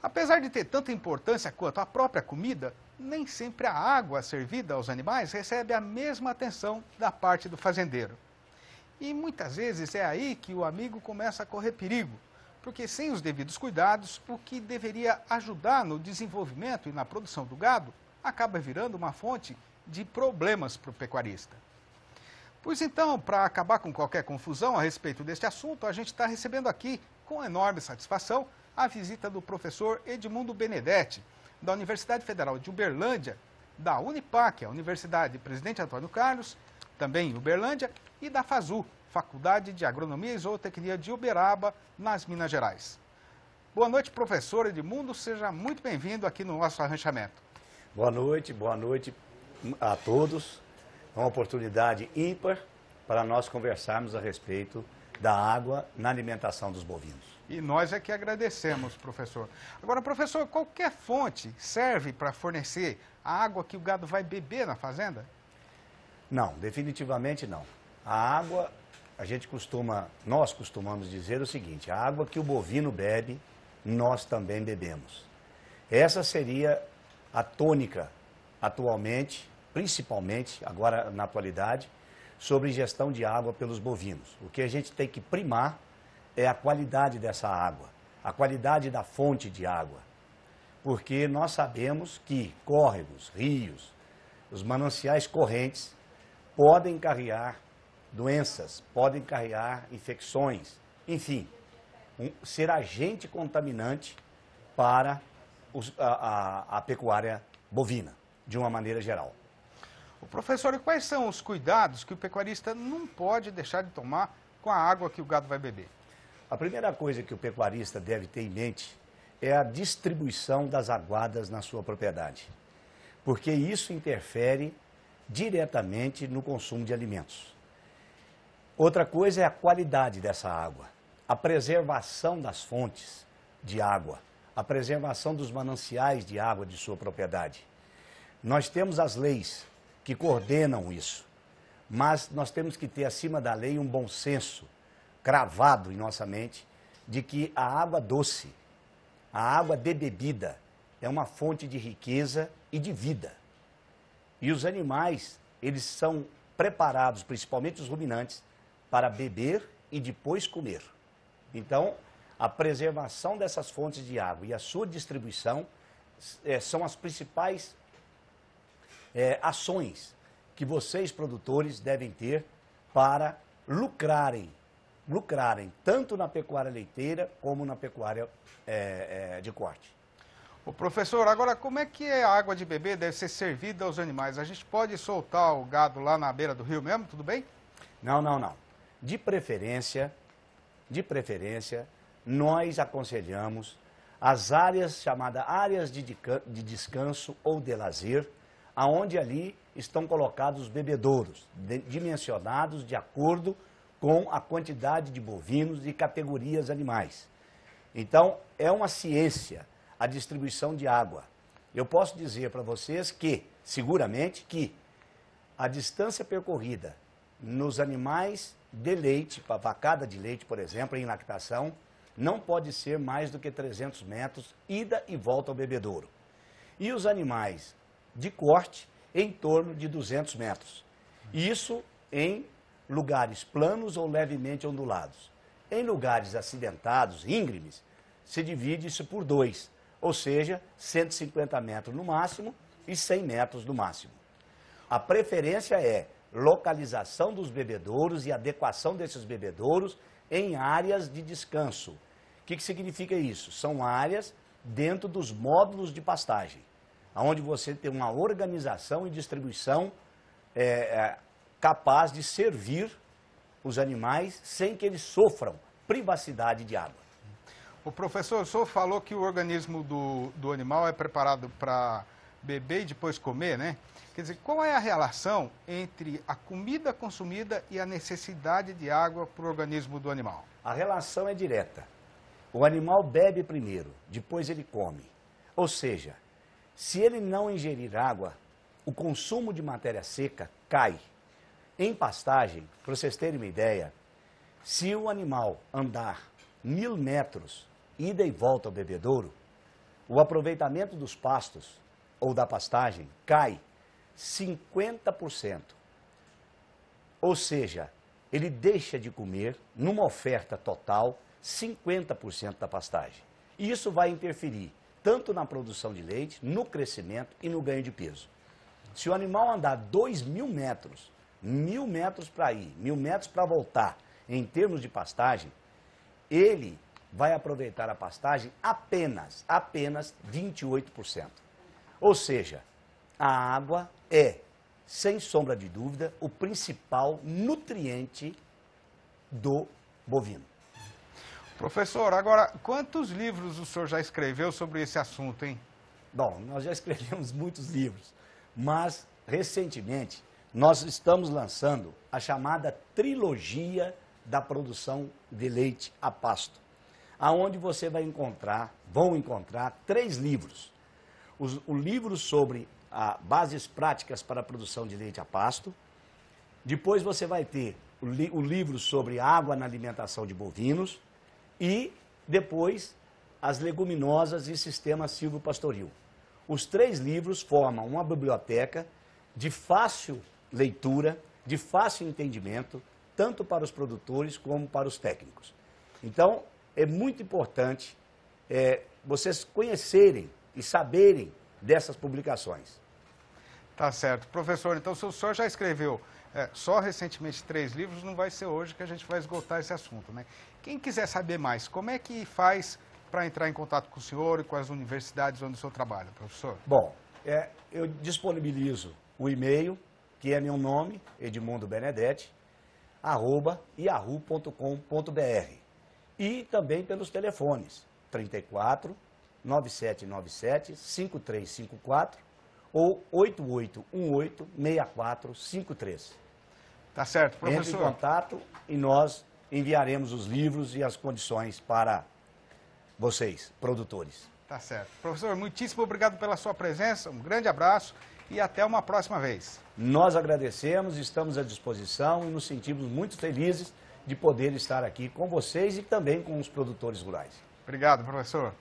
Apesar de ter tanta importância quanto a própria comida, nem sempre a água servida aos animais recebe a mesma atenção da parte do fazendeiro. E muitas vezes é aí que o amigo começa a correr perigo, porque sem os devidos cuidados, o que deveria ajudar no desenvolvimento e na produção do gado acaba virando uma fonte de problemas para o pecuarista. Pois então, para acabar com qualquer confusão a respeito deste assunto, a gente está recebendo aqui, com enorme satisfação, a visita do professor Edmundo Benedetti, da Universidade Federal de Uberlândia, da Unipac, a Universidade Presidente Antônio Carlos, também em Uberlândia, e da FASU, Faculdade de Agronomia e Zootecnia de Uberaba, nas Minas Gerais. Boa noite, professor Edmundo, seja muito bem-vindo aqui no nosso arranchamento. Boa noite a todos. É uma oportunidade ímpar para nós conversarmos a respeito da água na alimentação dos bovinos. E nós é que agradecemos, professor. Agora, professor, qualquer fonte serve para fornecer a água que o gado vai beber na fazenda? Não, definitivamente não. A água, nós costumamos dizer o seguinte: a água que o bovino bebe, nós também bebemos. Essa seria a tônica atualmente, principalmente agora na atualidade, sobre ingestão de água pelos bovinos. O que a gente tem que primar é a qualidade dessa água, a qualidade da fonte de água. Porque nós sabemos que córregos, rios, os mananciais correntes podem carregar doenças, podem carregar infecções, enfim, ser agente contaminante para a pecuária bovina, de uma maneira geral. O professor, e quais são os cuidados que o pecuarista não pode deixar de tomar com a água que o gado vai beber? A primeira coisa que o pecuarista deve ter em mente é a distribuição das aguadas na sua propriedade, porque isso interfere diretamente no consumo de alimentos. Outra coisa é a qualidade dessa água, a preservação das fontes de água, a preservação dos mananciais de água de sua propriedade. Nós temos as leis que coordenam isso, mas nós temos que ter acima da lei um bom senso cravado em nossa mente de que a água doce, a água de bebida, é uma fonte de riqueza e de vida. E os animais, eles são preparados, principalmente os ruminantes, para beber e depois comer. Então, a preservação dessas fontes de água e a sua distribuição são as principais ações que vocês, produtores, devem ter para lucrarem tanto na pecuária leiteira como na pecuária de corte. Ô professor, agora como é que a água de beber deve ser servida aos animais? A gente pode soltar o gado lá na beira do rio mesmo, tudo bem? Não. De preferência, nós aconselhamos as áreas chamadas áreas de descanso ou de lazer, aonde ali estão colocados os bebedouros, dimensionados de acordo com a quantidade de bovinos e categorias animais. Então, é uma ciência a distribuição de água. Eu posso dizer para vocês que, seguramente, que a distância percorrida nos animais de leite, para vacada de leite, por exemplo, em lactação, não pode ser mais do que 300 metros, ida e volta ao bebedouro. E os animais de corte, em torno de 200 metros. Isso em lugares planos ou levemente ondulados. Em lugares acidentados, íngremes, se divide isso por 2, ou seja, 150 metros no máximo e 100 metros no máximo. A preferência é localização dos bebedouros e adequação desses bebedouros em áreas de descanso. O que significa isso? São áreas dentro dos módulos de pastagem, onde você tem uma organização e distribuição capaz de servir os animais sem que eles sofram privacidade de água. O professor, o senhor falou que o organismo do animal é preparado para beber e depois comer, né? Quer dizer, qual é a relação entre a comida consumida e a necessidade de água para o organismo do animal? A relação é direta. O animal bebe primeiro, depois ele come. Ou seja, se ele não ingerir água, o consumo de matéria seca cai. Em pastagem, para vocês terem uma ideia, se o animal andar 1000 metros, ida e volta ao bebedouro, o aproveitamento dos pastos ou da pastagem cai 50%. Ou seja, ele deixa de comer, numa oferta total, 50% da pastagem. E isso vai interferir tanto na produção de leite, no crescimento e no ganho de peso. Se o animal andar 2.000 metros, 1.000 metros para ir, 1.000 metros para voltar, em termos de pastagem, ele vai aproveitar a pastagem apenas 28%. Ou seja, a água é, sem sombra de dúvida, o principal nutriente do bovino. Professor, agora, quantos livros o senhor já escreveu sobre esse assunto, hein? Bom, nós já escrevemos muitos livros, mas, recentemente, nós estamos lançando a chamada trilogia da produção de leite a pasto, aonde você vão encontrar 3 livros. O livro sobre bases práticas para a produção de leite a pasto, depois você vai ter o livro sobre água na alimentação de bovinos, e depois as leguminosas e sistema silvopastoril. Os 3 livros formam uma biblioteca de fácil leitura, de fácil entendimento, tanto para os produtores como para os técnicos. Então, é muito importante vocês conhecerem e saberem dessas publicações. Tá certo. Professor, então se o senhor já escreveu só recentemente 3 livros, não vai ser hoje que a gente vai esgotar esse assunto, né? Quem quiser saber mais, como é que faz para entrar em contato com o senhor e com as universidades onde o senhor trabalha, professor? Bom, eu disponibilizo o e-mail, que é meu nome, Edmundo Benedetti, @yahoo.com.br, e também pelos telefones 34 9797 5354 ou 8818-6453. Tá certo, professor. Entre em contato e nós enviaremos os livros e as condições para vocês, produtores. Tá certo. Professor, muitíssimo obrigado pela sua presença, um grande abraço e até uma próxima vez. Nós agradecemos, estamos à disposição e nos sentimos muito felizes de poder estar aqui com vocês e também com os produtores rurais. Obrigado, professor.